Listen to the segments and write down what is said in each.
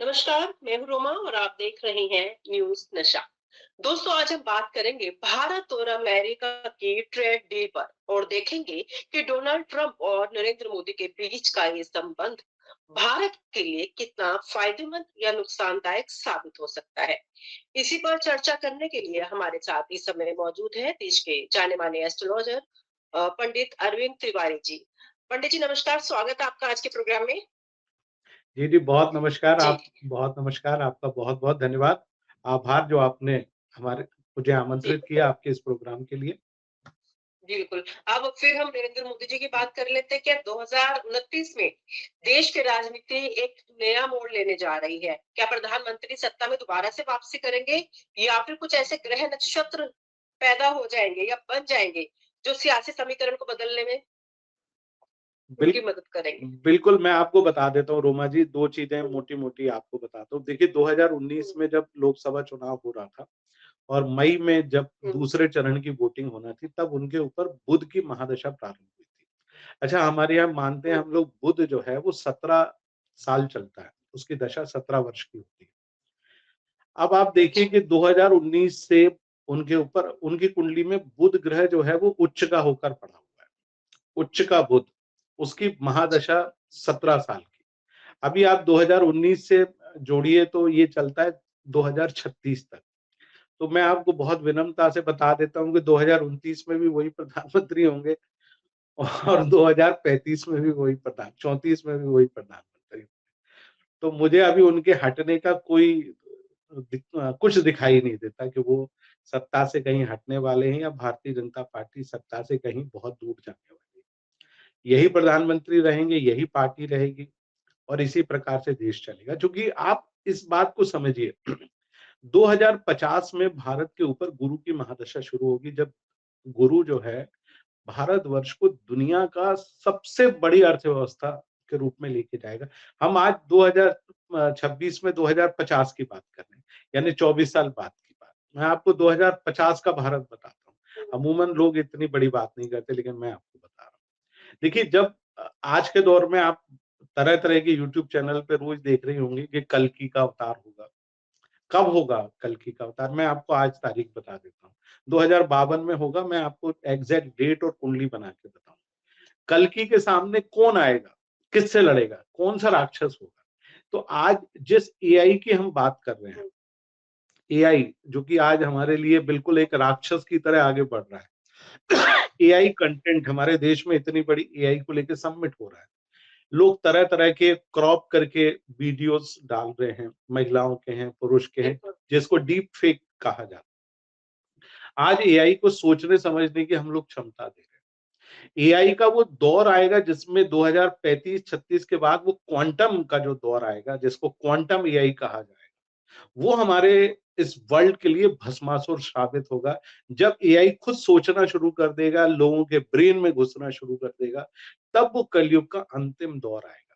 नमस्कार, मैं हूँ रोमा और आप देख रहे हैं न्यूज नशा। दोस्तों, आज हम बात करेंगे भारत और अमेरिका की ट्रेड डील पर और देखेंगे कि डोनाल्ड ट्रंप और नरेंद्र मोदी के बीच का ये संबंध भारत के लिए कितना फायदेमंद या नुकसानदायक साबित हो सकता है। इसी पर चर्चा करने के लिए हमारे साथ इस समय मौजूद है देश के जाने माने एस्ट्रोलॉजर पंडित अरविंद तिवारी जी। पंडित जी नमस्कार, स्वागत है आपका आज के प्रोग्राम में। जी, जी, बहुत नमस्कार। जी। बहुत नमस्कार, आपका बहुत-बहुत धन्यवाद। आभार जो आपने हमारे मुझे जी आमंत्रित किया आपके इस प्रोग्राम के लिए। बिल्कुल। अब फिर हम नरेंद्र मोदी जी की बात कर लेते हैं। क्या 2029 में देश की राजनीति एक नया मोड़ लेने जा रही है? क्या प्रधानमंत्री सत्ता में दोबारा से वापसी करेंगे या फिर कुछ ऐसे ग्रह नक्षत्र पैदा हो जाएंगे या बन जाएंगे जो सियासी समीकरण को बदलने में बिल उनकी मदद करेंगे? बिल्कुल, मैं आपको बता देता हूँ रोमा जी, 2 चीज़ें मोटी-मोटी आपको बताता हूँ। देखिए 2019 हुँ, में जब लोकसभा चुनाव हो रहा था और मई में जब हुँ, दूसरे चरण की वोटिंग होना थी, तब उनके ऊपर बुध की महादशा प्रारंभ हुई थी। अच्छा, हमारे यहाँ मानते हैं हुँ, हम लोग बुध जो है वो 17 साल चलता है, उसकी दशा 17 वर्ष की होती है। अब आप देखिए अच्छा। कि 2019 से उनके ऊपर उनकी कुंडली में बुध ग्रह जो है वो उच्च का होकर पड़ा हुआ है। उच्च का बुध, उसकी अच्छा। महादशा 17 साल की। अभी आप 2019 से जोड़िए तो ये चलता है 2036 तक। तो मैं आपको बहुत विनम्रता से बता देता हूँ कि 2029 में भी वही प्रधानमंत्री होंगे और 2035 में भी वही 34 में भी वही प्रधानमंत्री। तो मुझे अभी उनके हटने का कोई कुछ दिखाई नहीं देता कि वो सत्ता से कहीं हटने वाले हैं या भारतीय जनता पार्टी सत्ता से कहीं बहुत दूर जाने वाली है। यही प्रधानमंत्री रहेंगे, यही पार्टी रहेगी और इसी प्रकार से देश चलेगा। क्योंकि आप इस बात को समझिए 2050 में भारत के ऊपर गुरु की महादशा शुरू होगी, जब गुरु जो है भारतवर्ष को दुनिया का सबसे बड़ी अर्थव्यवस्था के रूप में लेके जाएगा। हम आज 2026 में 2050 की बात कर रहे हैं, यानी 24 साल बाद की बात। मैं आपको 2050 का भारत बताता हूँ। अमूमन लोग इतनी बड़ी बात नहीं करते, लेकिन मैं आपको बता रहा हूँ। देखिए, जब आज के दौर में आप तरह-तरह के यूट्यूब चैनल पे रोज़ देख रही होंगी कि कल्कि का अवतार होगा। कब होगा कल्कि का अवतार? मैं आपको आज तारीख बता देता हूँ। 2052 में होगा, मैं आपको एग्ज़ैक्ट डेट और कुंडली बना के बताऊँगा। कल्कि के सामने कौन आएगा? किससे लड़ेगा? कौन-सा राक्षस होगा? तो आज जिस एआई की हम बात कर रहे हैं, हुँ, एआई जो कि आज हमारे लिए बिल्कुल एक राक्षस की तरह आगे बढ़ रहा है। एआई कंटेंट हमारे देश में इतनी बड़ी एआई को लेके सबमिट हो रहा है। लोग तरह-तरह के क्रॉप करके वीडियोज़ डाल रहे हैं, महिलाओं के हैं, पुरुष के हैं, बिल्कुल। जिसको डीप फेक कहा जाता है। आज एआई को सोचने समझने की हम लोग क्षमता दे रहे हैं। एआई का वो दौर आएगा जिसमें 2035-36 के बाद वो क्वांटम का जो दौर आएगा, जिसको क्वांटम एआई कहा जाएगा, वो हमारे इस वर्ल्ड के लिए भस्मासुर साबित होगा। जब एआई खुद सोचना शुरू कर देगा, लोगों के ब्रेन में घुसना शुरू कर देगा, तब वो कलयुग का अंतिम दौर आएगा।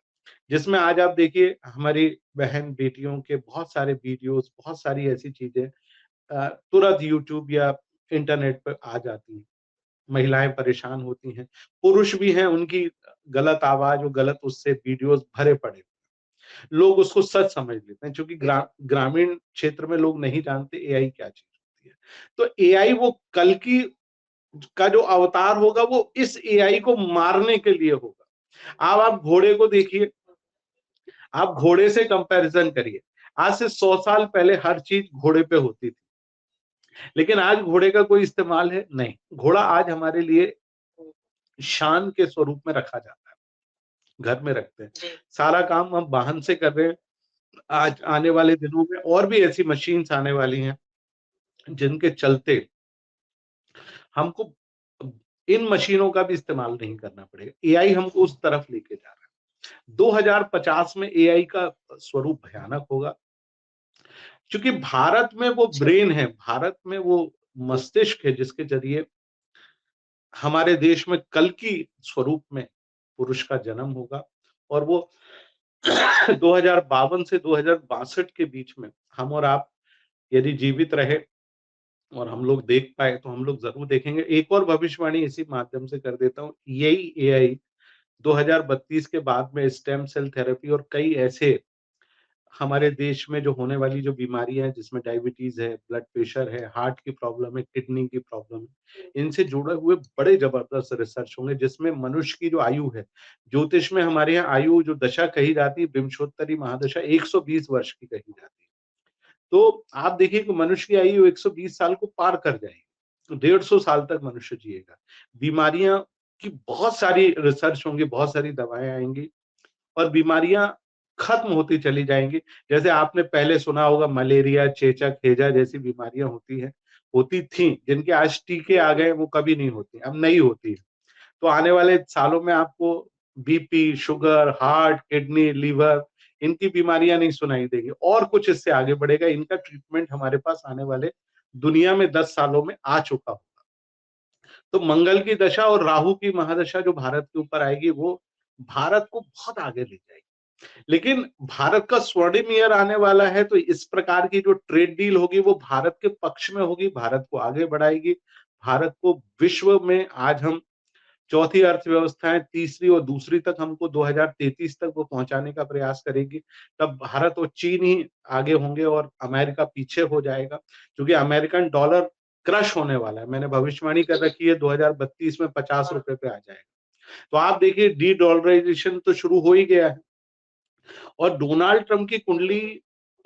जिसमें आज आप देखिए हमारी बहन-बेटियों के बहुत सारे वीडियोज़, बहुत सारी ऐसी चीज़ें तुरंत यूट्यूब या इंटरनेट पे आ जाती हैं। महिलाएँ परेशान होती हैं, पुरुष भी हैं, उनकी गलत आवाज़ और गलत उससे वीडियोज़ भरे पड़े हैं। लोग उसको सच समझ लेते हैं, चूँकि ग्रामीण क्षेत्र में लोग नहीं जानते एआई क्या चीज़ होती है। तो एआई वो कल की का जो अवतार होगा वो इस एआई को मारने के लिए होगा। अब आप घोड़े को देखिए, आप घोड़े से कंपैरिज़न करिए। आज से 100 साल पहले हर चीज़ घोड़े पे होती थी, लेकिन आज घोड़े का कोई इस्तेमाल है? नहीं। घोड़ा आज हमारे लिए हुँ, शान के स्वरूप में रखा जाता है, घर में रखते हैं। जी, सारा काम हम वाहन से कर रहे हैं। आज आने वाले दिनों में और भी ऐसी मशीन्स आने वाली हैं, जिनके चलते हमको इन मशीनों का भी इस्तेमाल नहीं करना पड़ेगा। एआई हमको उस तरफ लेके जा रहा है। 2050 में एआई का स्वरूप भयानक होगा, क्योंकि भारत में वो अच्छा। ब्रेन है, भारत में वो मस्तिष्क है जिसके ज़रिए हमारे देश में कल की स्वरूप में पुरुष का जन्म होगा और वो 2052 से 2062 के बीच में हम और आप यदि जीवित रहे और हम लोग देख पाए तो हम लोग ज़रूर देखेंगे। एक और भविष्यवाणी इसी माध्यम से कर देता हूँ, यही एआई 2032 के बाद में स्टेम सेल थेरेपी और कई ऐसे हमारे देश में जो होने वाली जो बीमारियां हैं, जिसमें डायबिटीज है, ब्लड प्रेशर है, हार्ट की प्रॉब्लम है, किडनी की प्रॉब्लम है, इनसे जुड़े हुए बड़े जबरदस्त रिसर्च होंगे, जिसमें मनुष्य की जो आयु है, ज्योतिष में हमारे यहाँ आयु जो दशा कही जाती है, विंशोत्तरी महादशा 120 वर्ष की कही जाती है। तो आप देखिए कि मनुष्य की आयु 120 साल को पार कर जाएगी, तो 150 साल तक मनुष्य जिएगा। बीमारियां की बहुत सारी रिसर्च होंगी, बहुत सारी दवाएं आएंगी और बीमारियां खत्म होती चली जाएंगी। जैसे आपने पहले सुना होगा मलेरिया, चेचक, हैजा जैसी बीमारियां होती थी, जिनके आज टीके आ गए, वो कभी नहीं होती, अब नहीं होती है। तो आने वाले सालों में आपको BP, sugar, heart, kidney, liver इनकी बीमारियां नहीं सुनाई देगी और कुछ इससे आगे बढ़ेगा। इनका ट्रीटमेंट हमारे पास आने वाले दुनिया में 10 सालों में आ चुका होगा। तो मंगल की दशा और राहु की महादशा जो भारत के ऊपर आएगी, वो भारत को बहुत आगे ले जाएगी। लेकिन भारत का स्वर्णिम ईयर आने वाला है, तो इस प्रकार की जो ट्रेड डील होगी वो भारत के पक्ष में होगी, भारत को आगे बढ़ाएगी। भारत को विश्व में आज हम चौथी अर्थव्यवस्था है, तीसरी और दूसरी तक हमको 2033 तक वो पहुंचाने का प्रयास करेगी। तब भारत और चीन ही आगे होंगे और अमेरिका पीछे हो जाएगा, क्योंकि अमेरिकन डॉलर क्रश होने वाला है। मैंने भविष्यवाणी कर रखी है 2032 में 50 रुपए पे आ जाएगा। तो आप देखिए डी डॉलराइजेशन तो शुरू हो ही गया है और डोनाल्ड ट्रंप की कुंडली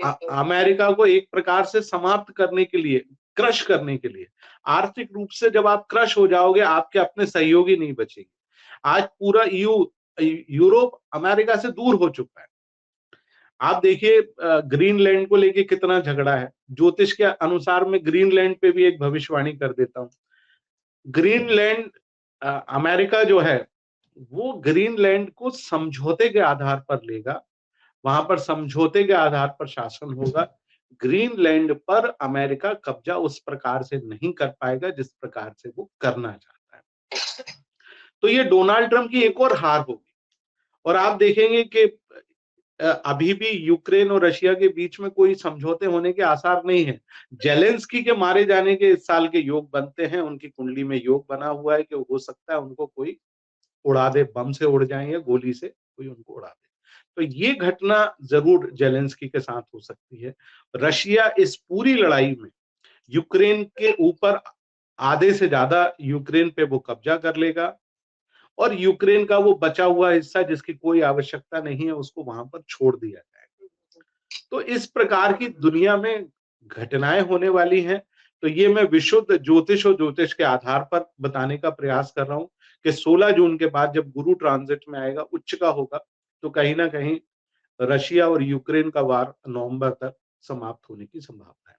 अमेरिका को एक प्रकार से समाप्त करने के लिए, क्रश करने के लिए, आर्थिक रूप से जब आप क्रश हो जाओगे, आपके अपने सहयोगी नहीं बचेंगे। आज पूरा यूरोप अमेरिका से दूर हो चुका है। आप देखिए ग्रीनलैंड को लेके कितना झगड़ा है। ज्योतिष के अनुसार मैं ग्रीनलैंड पे भी एक भविष्यवाणी कर देता हूँ। ग्रीनलैंड अमेरिका जो है, वो ग्रीनलैंड को समझौते के आधार पर लेगा, वहां पर समझौते के आधार पर शासन होगा। ग्रीनलैंड पर अमेरिका कब्जा उस प्रकार से नहीं कर पाएगा जिस प्रकार से वो करना चाहता है। तो ये डोनाल्ड ट्रंप की एक और हार होगी और आप देखेंगे कि अभी भी यूक्रेन और रशिया के बीच में कोई समझौते होने के आसार नहीं है। जेलेंस्की के मारे जाने के इस साल के योग बनते हैं, उनकी कुंडली में योग बना हुआ है कि हो सकता है उनको कोई उड़ा दे, बम से उड़ जाए या गोली से कोई उनको उड़ा दे। तो ये घटना जरूर जेलेंस्की के साथ हो सकती है। रशिया इस पूरी लड़ाई में यूक्रेन के ऊपर आधे से ज्यादा यूक्रेन पे वो कब्जा कर लेगा और यूक्रेन का वो बचा हुआ हिस्सा जिसकी कोई आवश्यकता नहीं है, उसको वहां पर छोड़ दिया जाएगा। तो इस प्रकार की दुनिया में घटनाएं होने वाली हैं। तो ये मैं विशुद्ध ज्योतिष और ज्योतिष के आधार पर बताने का प्रयास कर रहा हूं कि 16 जून के बाद जब गुरु ट्रांजिट में आएगा, उच्च का होगा, तो कहीं ना कहीं रशिया और यूक्रेन का वार नवंबर तक समाप्त होने की संभावना है।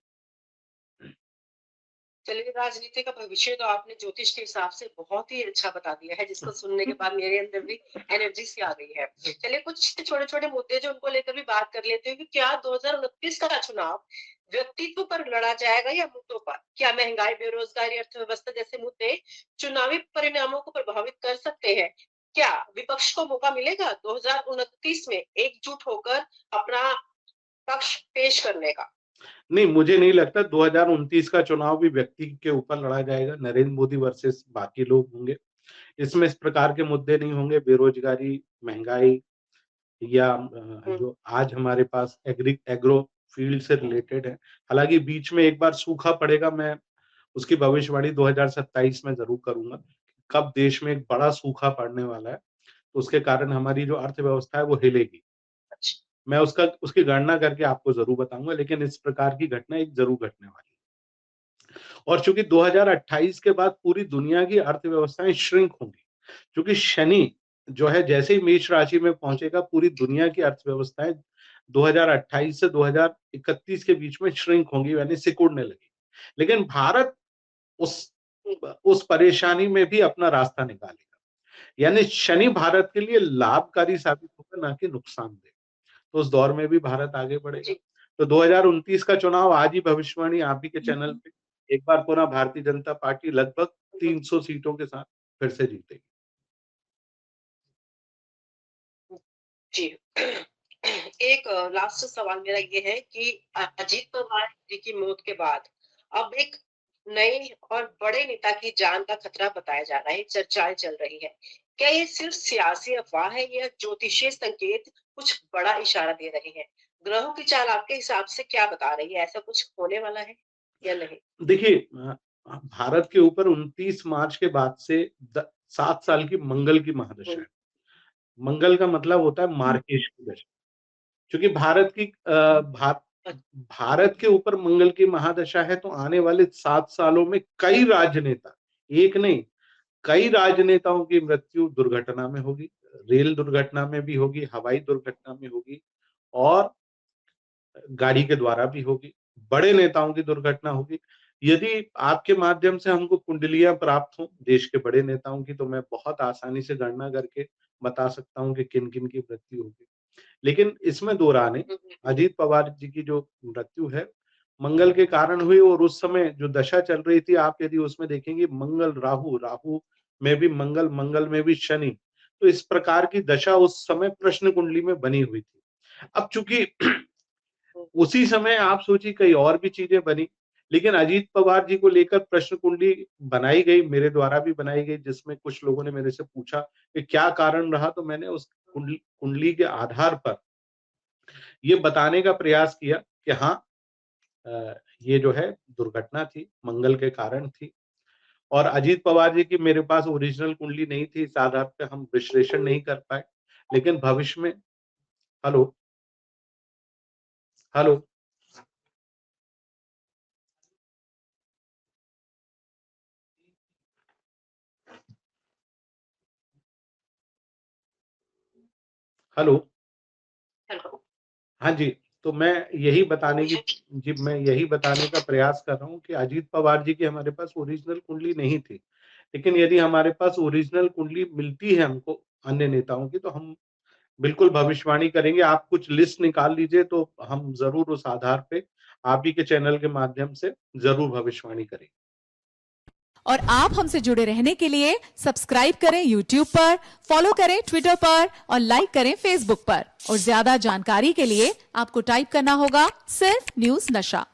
चलिए, राजनीति का भविष्य तो आपने ज्योतिष के हिसाब से बहुत ही अच्छा बता दिया है, जिसको सुनने के बाद मेरे अंदर भी एनर्जी सी आ गई है। चलिए, कुछ छोटे-छोटे मुद्दे जो उनको लेकर भी बात कर लेते हैं कि क्या 2029 का चुनाव व्यक्तित्व पर लड़ा जाएगा या मुद्दों पर? क्या महंगाई, बेरोजगारी, अर्थव्यवस्था जैसे मुद्दे चुनावी परिणामों को प्रभावित कर सकते हैं? क्या विपक्ष को मौका मिलेगा 2029 में एकजुट होकर अपना पक्ष पेश करने का? नहीं, मुझे नहीं लगता 2029 का चुनाव भी व्यक्ति के ऊपर लड़ा जाएगा। नरेंद्र मोदी वर्सेस बाकी लोग होंगे। इसमें इस प्रकार के मुद्दे नहीं होंगे, बेरोजगारी, महंगाई या जो आज हमारे पास एग्रो फील्ड से रिलेटेड है। हालांकि बीच में एक बार सूखा पड़ेगा, मैं उसकी भविष्यवाणी 2027 में जरूर करूंगा। कब देश में एक बड़ा सूखा पड़ने वाला है, तो उसके कारण हमारी जो अर्थव्यवस्था है वो हिलेगी। मैं उसकी गणना करके आपको जरूर बताऊंगा, लेकिन इस प्रकार की घटना एक जरूर घटने वाली है। और चूंकि 2028 के बाद पूरी दुनिया की अर्थव्यवस्थाएं श्रिंक होंगी, क्योंकि शनि जो है जैसे ही मेष राशि में पहुंचेगा, पूरी दुनिया की अर्थव्यवस्थाएं 2028 से 2031 के बीच में श्रिंक होंगी, यानी सिकुड़ने लगेगी। लेकिन भारत उस उस परेशानी में भी अपना रास्ता निकालेगा। यानी शनि भारत के लिए लाभकारी साबित होगा, ना कि नुकसानदेह। तो उस दौर में भी भारत आगे बढ़ेगा। तो 2029 का चुनाव आज ही भविष्यवाणी आप ही के चैनल पे एक बार पुनः भारतीय जनता पार्टी लगभग 300 सीटों के साथ फिर से जीतेगी। जी। एक लास्ट सवाल मेरा ये है कि अजीत पवार जी की मौत के बाद अब एक नए और बड़े नेता की जान का खतरा बताया जा रहा है, चर्चाएं चल रही है। क्या ये सिर्फ सियासी अफवाह है या ज्योतिषीय संकेत कुछ बड़ा इशारा दे रहे हैं? ग्रहों की चाल आपके हिसाब से क्या बता रही है? ऐसा कुछ होने वाला है या नहीं? देखिए भारत के ऊपर 29 मार्च के बाद से 7 साल की मंगल की महादशा हुँ, है। मंगल का मतलब होता है मार्केश की दशा। क्योंकि भारत के ऊपर मंगल की महादशा है तो आने वाले 7 सालों में कई राजनेता, एक नहीं, कई राजनेताओं की मृत्यु दुर्घटना में होगी, रेल दुर्घटना में भी होगी, हवाई दुर्घटना में होगी और गाड़ी के द्वारा भी होगी, बड़े नेताओं की दुर्घटना होगी। यदि आपके माध्यम से हमको कुंडलियाँ प्राप्त हों देश के बड़े नेताओं की, तो मैं बहुत आसानी से गणना करके बता सकता हूँ कि किन-किन की मृत्यु होगी। लेकिन इसमें दो राय नहीं, हुँ, अजीत पवार जी की जो मृत्यु है, मंगल के कारण हुई और उस समय जो दशा चल रही थी, आप यदि उसमें देखेंगे मंगल राहु, राहु में भी मंगल, मंगल में भी शनि, तो इस प्रकार की दशा उस समय प्रश्न कुंडली में बनी हुई थी। अब चूँकि हुँ, उसी समय आप सोचिए कई और भी चीज़ें बनी, लेकिन अजीत पवार जी को लेकर प्रश्न कुंडली बनाई गई, मेरे द्वारा भी बनाई गई, जिसमें कुछ लोगों ने मेरे से पूछा कि क्या कारण रहा? तो मैंने उस कुंडली कुंडली के आधार पर ये बताने का प्रयास किया कि हाँ ये जो है दुर्घटना थी, मंगल के कारण थी और अजीत पवार जी की मेरे पास ओरिजिनल कुंडली नहीं थी, इस आधार पे हम विश्लेषण नहीं कर पाए। लेकिन भविष्य में हेलो, हेलो, हेलो। हेलो। हाँ जी, तो मैं यही बताने की बोलिए। जी, मैं यही बताने का प्रयास कर रहा हूँ कि अजीत पवार जी की हमारे पास ओरिजिनल कुंडली नहीं थी। लेकिन यदि हमारे पास ओरिजिनल कुंडली मिलती है हमको अन्य नेताओं की, तो हम बिल्कुल भविष्यवाणी करेंगे। आप कुछ लिस्ट निकाल लीजिए, तो हम ज़रूर उस आधार पे आप ही के चैनल के माध्यम से ज़रूर भविष्यवाणी करेंगे। और आप हमसे जुड़े रहने के लिए सब्सक्राइब करें YouTube पर, फॉलो करें Twitter पर और लाइक करें Facebook पर। और ज्यादा जानकारी के लिए आपको टाइप करना होगा सिर्फ न्यूज नशा।